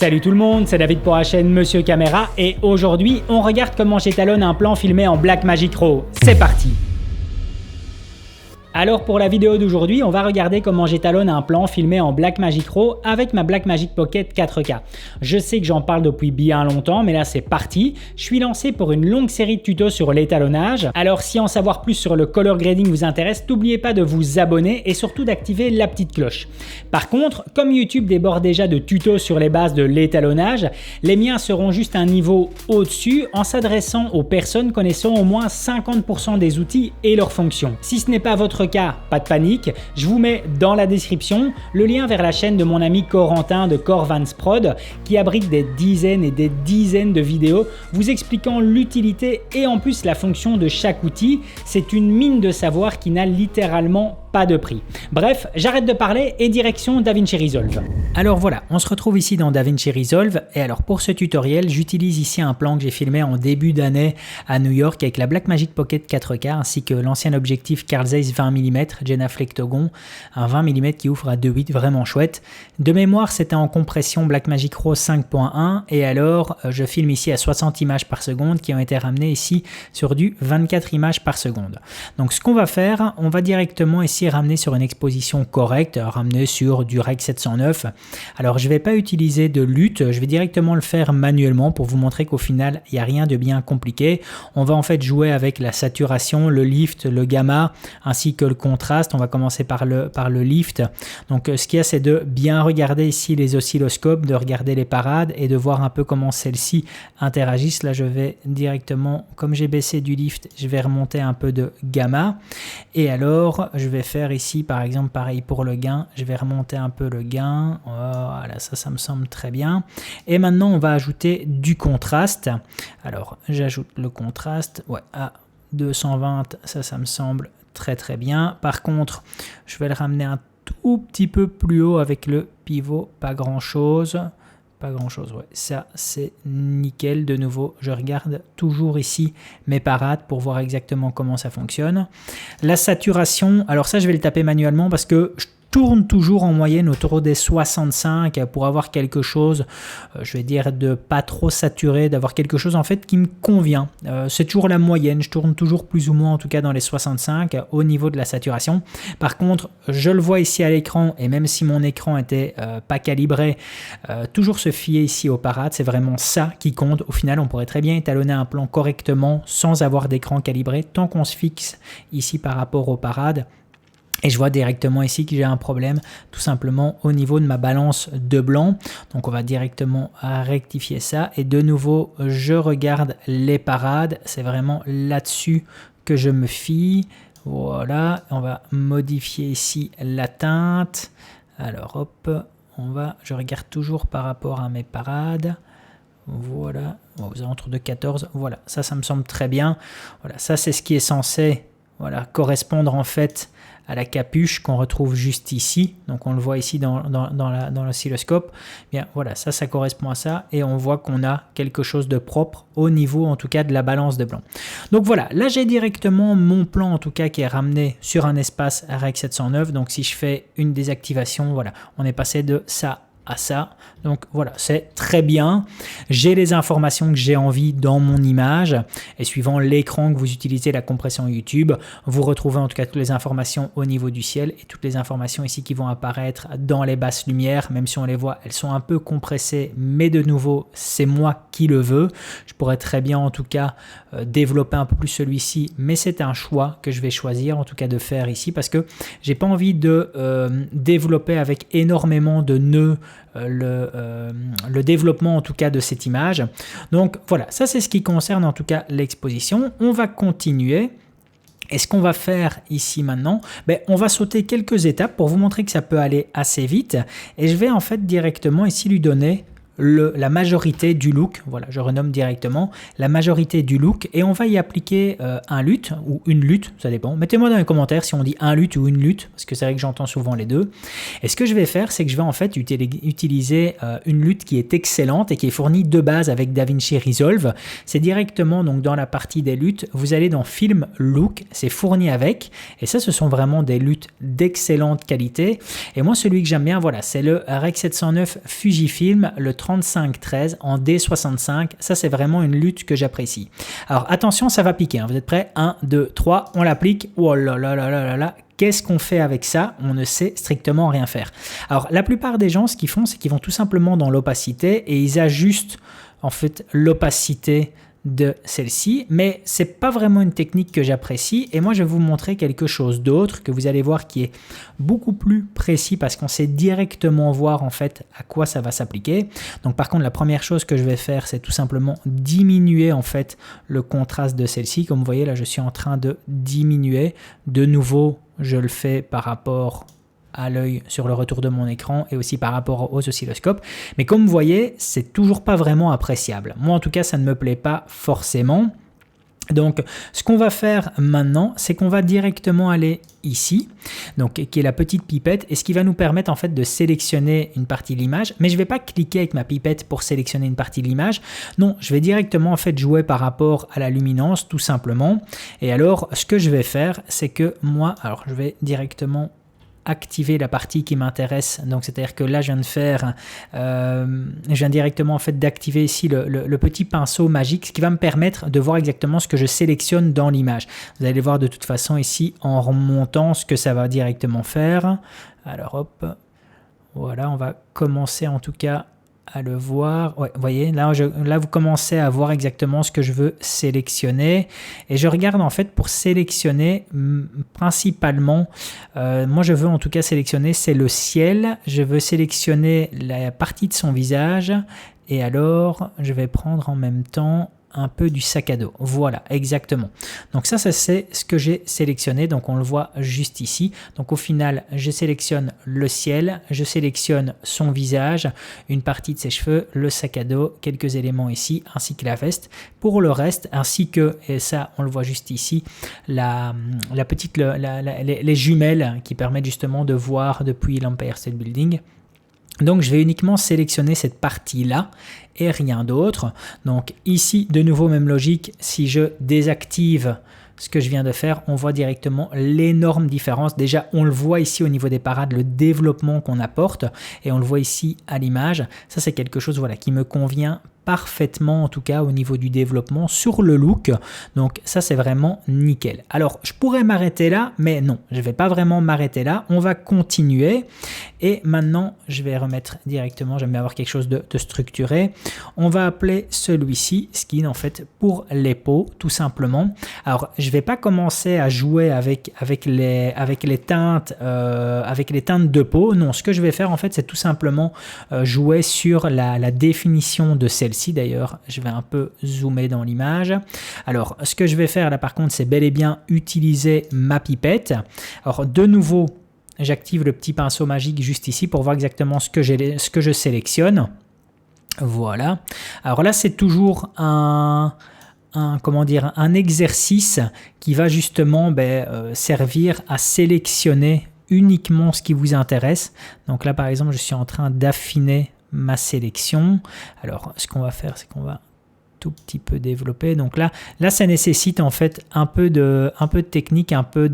Salut tout le monde, c'est David pour la chaîne Monsieur Caméra et aujourd'hui on regarde comment j'étalonne un plan filmé en Blackmagic Raw. C'est parti! Alors pour la vidéo d'aujourd'hui, on va regarder comment j'étalonne un plan filmé en Blackmagic Raw avec ma Blackmagic Pocket 4K. Je sais que j'en parle depuis bien longtemps, mais là c'est parti. Je suis lancé pour une longue série de tutos sur l'étalonnage. Alors si en savoir plus sur le color grading vous intéresse, n'oubliez pas de vous abonner et surtout d'activer la petite cloche. Par contre, comme YouTube déborde déjà de tutos sur les bases de l'étalonnage, les miens seront juste un niveau au-dessus en s'adressant aux personnes connaissant au moins 50% des outils et leurs fonctions. Si ce n'est pas votre cas, pas de panique, je vous mets dans la description le lien vers la chaîne de mon ami Corentin de Corvance Prod qui abrite des dizaines et des dizaines de vidéos vous expliquant l'utilité et en plus la fonction de chaque outil. C'est une mine de savoir qui n'a littéralement pas de prix. Bref, j'arrête de parler et direction DaVinci Resolve. Alors voilà, on se retrouve ici dans DaVinci Resolve et alors pour ce tutoriel, j'utilise ici un plan que j'ai filmé en début d'année à New York avec la Blackmagic Pocket 4K ainsi que l'ancien objectif Carl Zeiss 20 mm Genaflectogon, un 20 mm qui ouvre à 2.8, vraiment chouette. De mémoire, c'était en compression Blackmagic Raw 5.1 et alors je filme ici à 60 images par seconde qui ont été ramenées ici sur du 24 images par seconde. Donc ce qu'on va faire, on va directement ici ramener sur une exposition correcte, ramener sur du Rec 709. Alors je ne vais pas utiliser de lutte, je vais directement le faire manuellement pour vous montrer qu'au final il n'y a rien de bien compliqué. On va en fait jouer avec la saturation, le lift, le gamma ainsi que le contraste. On va commencer par le lift. Donc ce qu'il y a, c'est de bien regarder ici les oscilloscopes, de regarder les parades et de voir un peu comment celles-ci interagissent. Là je vais directement, comme j'ai baissé du lift, je vais remonter un peu de gamma et alors je vais faire ici par exemple pareil pour le gain, je vais remonter un peu le gain, voilà, ça me semble très bien. Et maintenant on va ajouter du contraste. Alors j'ajoute le contraste, ouais, à 220, ça me semble très bien. Par contre je vais le ramener un tout petit peu plus haut avec le pivot, pas grand chose, ouais, ça c'est nickel. De nouveau, je regarde toujours ici mes parades pour voir exactement comment ça fonctionne. La saturation, alors ça je vais le taper manuellement parce que je tourne toujours en moyenne autour des 65 pour avoir quelque chose, je vais dire, de pas trop saturé, d'avoir quelque chose en fait qui me convient. C'est toujours la moyenne, je tourne toujours plus ou moins en tout cas dans les 65 au niveau de la saturation. Par contre, je le vois ici à l'écran et même si mon écran était pas calibré, toujours se fier ici aux parades, c'est vraiment ça qui compte. Au final, on pourrait très bien étalonner un plan correctement sans avoir d'écran calibré tant qu'on se fixe ici par rapport aux parades. Et je vois directement ici que j'ai un problème tout simplement au niveau de ma balance de blanc. Donc on va directement rectifier ça. Et de nouveau, je regarde les parades. C'est vraiment là-dessus que je me fie. Voilà, on va modifier ici la teinte. Alors hop, je regarde toujours par rapport à mes parades. Voilà, aux alentours de 14. Voilà, ça me semble très bien. Voilà, ça c'est ce qui est censé correspondre en fait à la capuche qu'on retrouve juste ici. Donc on le voit ici dans l'oscilloscope. Bien voilà, ça correspond à ça et on voit qu'on a quelque chose de propre au niveau en tout cas de la balance de blanc. Donc voilà, là j'ai directement mon plan en tout cas qui est ramené sur un espace Rec 709. Donc si je fais une désactivation, voilà, on est passé de ça à ça. Donc voilà, c'est très bien. J'ai les informations que j'ai envie dans mon image et suivant l'écran que vous utilisez, la compression YouTube, vous retrouvez en tout cas toutes les informations au niveau du ciel et toutes les informations ici qui vont apparaître dans les basses lumières, même si on les voit, elles sont un peu compressées, mais de nouveau, c'est moi qui le veux. Je pourrais très bien en tout cas développer un peu plus celui-ci, mais c'est un choix que je vais choisir en tout cas de faire ici parce que j'ai pas envie de développer avec énormément de nœuds le développement en tout cas de cette image. Donc voilà, ça c'est ce qui concerne en tout cas l'exposition. On va continuer. Et ce qu'on va faire ici maintenant, on va sauter quelques étapes pour vous montrer que ça peut aller assez vite. Et je vais en fait directement ici lui donner la majorité du look. Voilà, je renomme directement la majorité du look et on va y appliquer un lutte ou une lutte, ça dépend. Mettez-moi dans les commentaires si on dit un lutte ou une lutte parce que c'est vrai que j'entends souvent les deux. Et ce que je vais faire, c'est que je vais en fait utiliser une lutte qui est excellente et qui est fournie de base avec DaVinci Resolve. C'est directement donc dans la partie des luttes, vous allez dans Film Look, c'est fourni avec et ça ce sont vraiment des luttes d'excellente qualité. Et moi celui que j'aime bien, voilà, c'est le Rec 709 Fujifilm, le 30 35-13 en D65. Ça, c'est vraiment une lutte que j'apprécie. Alors, attention, ça va piquer. Hein. Vous êtes prêts? 1, 2, 3, on l'applique. Oh là là là là là là. Qu'est-ce qu'on fait avec ça? On ne sait strictement rien faire. Alors, la plupart des gens, ce qu'ils font, c'est qu'ils vont tout simplement dans l'opacité et ils ajustent en fait l'opacité de celle-ci, mais c'est pas vraiment une technique que j'apprécie et moi je vais vous montrer quelque chose d'autre que vous allez voir qui est beaucoup plus précis parce qu'on sait directement voir en fait à quoi ça va s'appliquer. Donc par contre la première chose que je vais faire c'est tout simplement diminuer en fait le contraste de celle-ci. Comme vous voyez là je suis en train de diminuer. De nouveau je le fais par rapport à l'œil sur le retour de mon écran et aussi par rapport aux oscilloscopes. Mais comme vous voyez, c'est toujours pas vraiment appréciable. Moi, en tout cas, ça ne me plaît pas forcément. Donc, ce qu'on va faire maintenant, c'est qu'on va directement aller ici, donc qui est la petite pipette, et ce qui va nous permettre en fait de sélectionner une partie de l'image. Mais je ne vais pas cliquer avec ma pipette pour sélectionner une partie de l'image. Non, je vais directement en fait jouer par rapport à la luminance, tout simplement. Et alors, ce que je vais faire, c'est que moi, alors je vais directement activer la partie qui m'intéresse. Donc c'est-à-dire que là je viens de faire je viens directement en fait d'activer ici le petit pinceau magique, ce qui va me permettre de voir exactement ce que je sélectionne dans l'image. Vous allez voir de toute façon ici en remontant ce que ça va directement faire. Alors hop, voilà, on va commencer en tout cas à le voir. Ouais, vous voyez, là vous commencez à voir exactement ce que je veux sélectionner. Et je regarde en fait pour sélectionner principalement, moi je veux en tout cas sélectionner, c'est le ciel. Je veux sélectionner la partie de son visage. Et alors, je vais prendre en même temps un peu du sac à dos. Voilà, exactement. Donc ça c'est ce que j'ai sélectionné. Donc on le voit juste ici. Donc au final, je sélectionne le ciel, je sélectionne son visage, une partie de ses cheveux, le sac à dos, quelques éléments ici, ainsi que la veste. Pour le reste, ainsi que, et ça on le voit juste ici, les jumelles qui permettent justement de voir depuis l'Empire State Building. Donc je vais uniquement sélectionner cette partie-là et rien d'autre. Donc ici, de nouveau, même logique, si je désactive ce que je viens de faire, on voit directement l'énorme différence. Déjà, on le voit ici au niveau des parades, le développement qu'on apporte, et on le voit ici à l'image. Ça, c'est quelque chose voilà, qui me convient parfaitement, en tout cas au niveau du développement sur le look. Donc ça c'est vraiment nickel. Alors je pourrais m'arrêter là, mais non, je ne vais pas vraiment m'arrêter là. On va continuer et maintenant je vais remettre directement, j'aime bien avoir quelque chose de structuré. On va appeler celui-ci skin en fait pour les peaux tout simplement. Alors je ne vais pas commencer à jouer avec les teintes de peau. Non, ce que je vais faire en fait c'est tout simplement jouer sur la définition de celle-ci. D'ailleurs, je vais un peu zoomer dans l'image. Alors, ce que je vais faire là par contre, c'est bel et bien utiliser ma pipette. Alors, de nouveau, j'active le petit pinceau magique juste ici pour voir exactement ce que je sélectionne. Voilà. Alors là, c'est toujours un exercice qui va justement servir à sélectionner uniquement ce qui vous intéresse. Donc là, par exemple, je suis en train d'affiner ma sélection. Alors, ce qu'on va faire, c'est qu'on va tout petit peu développer. Donc là, ça nécessite en fait un peu de technique, un peu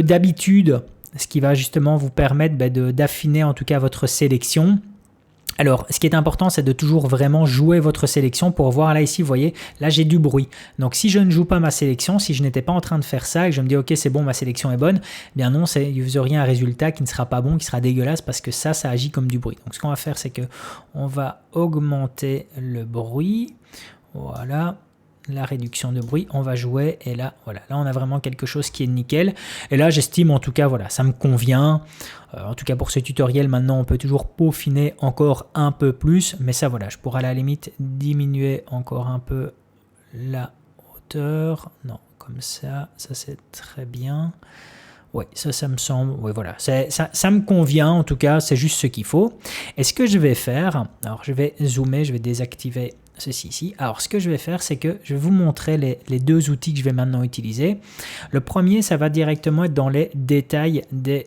d'habitude, ce qui va justement vous permettre d'affiner en tout cas votre sélection. Alors, ce qui est important, c'est de toujours vraiment jouer votre sélection pour voir, là, ici, vous voyez, là, j'ai du bruit. Donc, si je ne joue pas ma sélection, si je n'étais pas en train de faire ça et que je me dis, OK, c'est bon, ma sélection est bonne, eh bien non, vous auriez un résultat qui ne sera pas bon, qui sera dégueulasse parce que ça agit comme du bruit. Donc, ce qu'on va faire, c'est qu'on va augmenter le bruit. Voilà. La réduction de bruit, on va jouer et là, voilà, là on a vraiment quelque chose qui est nickel. Et là, j'estime en tout cas, voilà, ça me convient. En tout cas pour ce tutoriel, maintenant on peut toujours peaufiner encore un peu plus, mais ça voilà, je pourrais à la limite diminuer encore un peu la hauteur. Non, comme ça c'est très bien. Oui, ça me semble, oui voilà, ça me convient en tout cas, c'est juste ce qu'il faut. Et ce que je vais faire, alors je vais zoomer, je vais désactiver ceci ici. Alors ce que je vais faire, c'est que je vais vous montrer les deux outils que je vais maintenant utiliser. Le premier, ça va directement être dans les détails des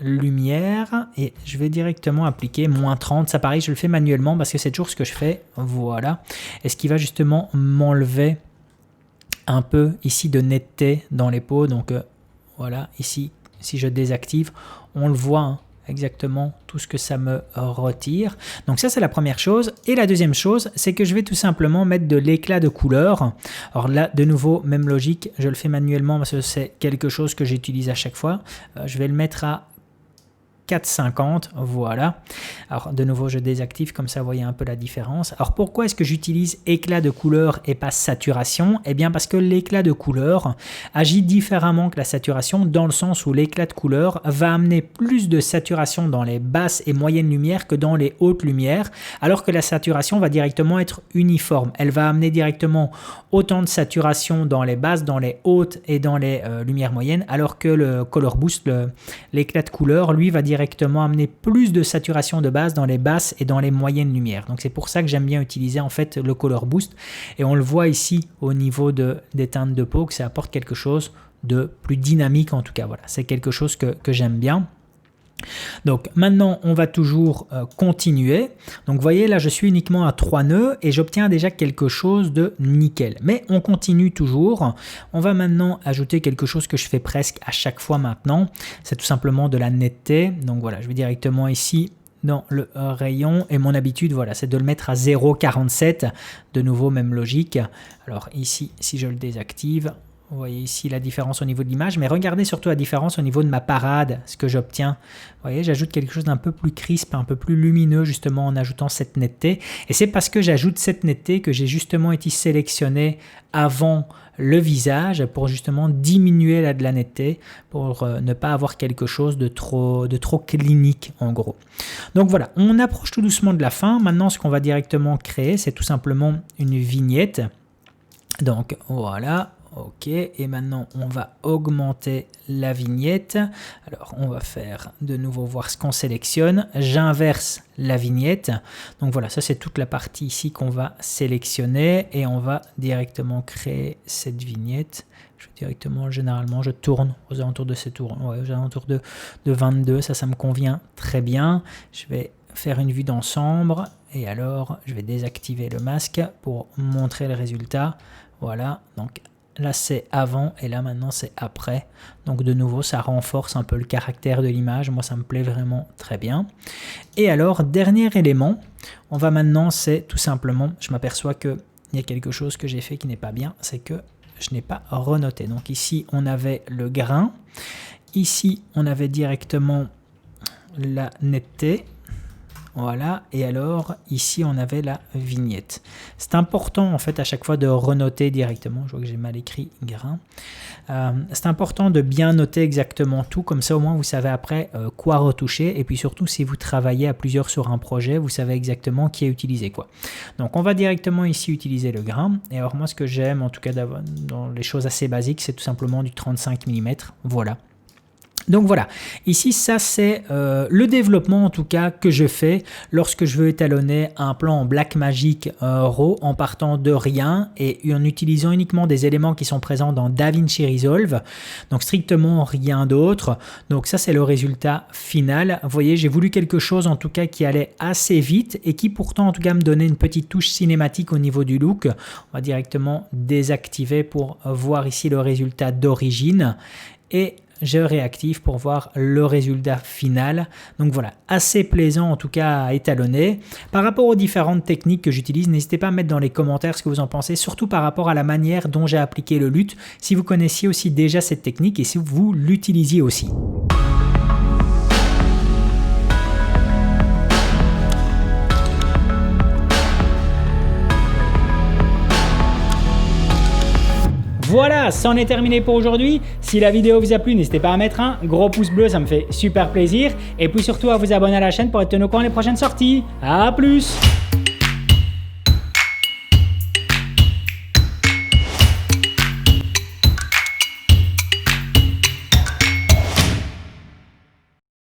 lumières et je vais directement appliquer -30. Ça pareil, je le fais manuellement parce que c'est toujours ce que je fais. Voilà. Et ce qui va justement m'enlever un peu ici de netteté dans les peaux. Donc voilà, ici, si je désactive, on le voit, hein. exactement tout ce que ça me retire. Donc ça c'est la première chose. Et la deuxième chose, c'est que je vais tout simplement mettre de l'éclat de couleur. Alors là, de nouveau, même logique, je le fais manuellement parce que c'est quelque chose que j'utilise à chaque fois. Je vais le mettre à 4,50, voilà. Alors de nouveau je désactive, comme ça vous voyez un peu la différence. Alors pourquoi est-ce que j'utilise éclat de couleur et pas saturation? Eh bien parce que l'éclat de couleur agit différemment que la saturation, dans le sens où l'éclat de couleur va amener plus de saturation dans les basses et moyennes lumières que dans les hautes lumières, alors que la saturation va directement être uniforme. Elle va amener directement autant de saturation dans les basses, dans les hautes et dans les lumières moyennes, alors que le Color Boost, l'éclat de couleur, lui va directement amener plus de saturation de base dans les basses et dans les moyennes lumières. Donc c'est pour ça que j'aime bien utiliser en fait le Color Boost, et on le voit ici au niveau des teintes de peau que ça apporte quelque chose de plus dynamique. En tout cas voilà, c'est quelque chose que j'aime bien. Donc maintenant on va toujours continuer. Donc vous voyez là je suis uniquement à 3 nœuds et j'obtiens déjà quelque chose de nickel, mais on continue toujours. On va maintenant ajouter quelque chose que je fais presque à chaque fois maintenant, c'est tout simplement de la netteté. Donc voilà, je vais directement ici dans le rayon, et mon habitude voilà, c'est de le mettre à 0,47. De nouveau même logique. Alors ici si je le désactive, vous voyez ici la différence au niveau de l'image, mais regardez surtout la différence au niveau de ma parade, ce que j'obtiens. Vous voyez, j'ajoute quelque chose d'un peu plus crisp, un peu plus lumineux justement en ajoutant cette netteté. Et c'est parce que j'ajoute cette netteté que j'ai justement été sélectionné avant le visage pour justement diminuer la netteté, pour ne pas avoir quelque chose de trop clinique en gros. Donc voilà, on approche tout doucement de la fin. Maintenant, ce qu'on va directement créer, c'est tout simplement une vignette. Donc voilà. Ok, et maintenant on va augmenter la vignette. Alors on va faire de nouveau voir ce qu'on sélectionne. J'inverse la vignette. Donc voilà, ça c'est toute la partie ici qu'on va sélectionner, et on va directement créer cette vignette. Généralement je tourne aux alentours de ces tours, ouais, aux alentours de 22, ça me convient très bien. Je vais faire une vue d'ensemble, et alors je vais désactiver le masque pour montrer le résultat. Voilà, donc là c'est avant et là maintenant c'est après. Donc de nouveau ça renforce un peu le caractère de l'image. Moi ça me plaît vraiment très bien. Et alors dernier élément, on va maintenant, c'est tout simplement, je m'aperçois qu'il y a quelque chose que j'ai fait qui n'est pas bien, c'est que je n'ai pas renoté. Donc ici on avait le grain, ici on avait directement la netteté. Voilà, et alors ici on avait la vignette. C'est important en fait à chaque fois de renoter directement. Je vois que j'ai mal écrit grain. C'est important de bien noter exactement tout, comme ça au moins vous savez après quoi retoucher, et puis surtout si vous travaillez à plusieurs sur un projet, vous savez exactement qui a utilisé quoi. Donc on va directement ici utiliser le grain, et alors moi ce que j'aime en tout cas dans les choses assez basiques, c'est tout simplement du 35 mm, voilà. Donc voilà, ici ça c'est le développement en tout cas que je fais lorsque je veux étalonner un plan en Blackmagic RAW en partant de rien et en utilisant uniquement des éléments qui sont présents dans DaVinci Resolve, donc strictement rien d'autre. Donc ça c'est le résultat final. Vous voyez, j'ai voulu quelque chose en tout cas qui allait assez vite et qui pourtant en tout cas me donnait une petite touche cinématique au niveau du look. On va directement désactiver pour voir ici le résultat d'origine, et je réactive pour voir le résultat final. Donc voilà, assez plaisant en tout cas à étalonner. Par rapport aux différentes techniques que j'utilise, n'hésitez pas à mettre dans les commentaires ce que vous en pensez, surtout par rapport à la manière dont j'ai appliqué le LUT, si vous connaissiez aussi déjà cette technique et si vous l'utilisiez aussi. Voilà, c'en est terminé pour aujourd'hui. Si la vidéo vous a plu, n'hésitez pas à mettre un gros pouce bleu, ça me fait super plaisir. Et puis surtout à vous abonner à la chaîne pour être tenu au courant des prochaines sorties. A plus!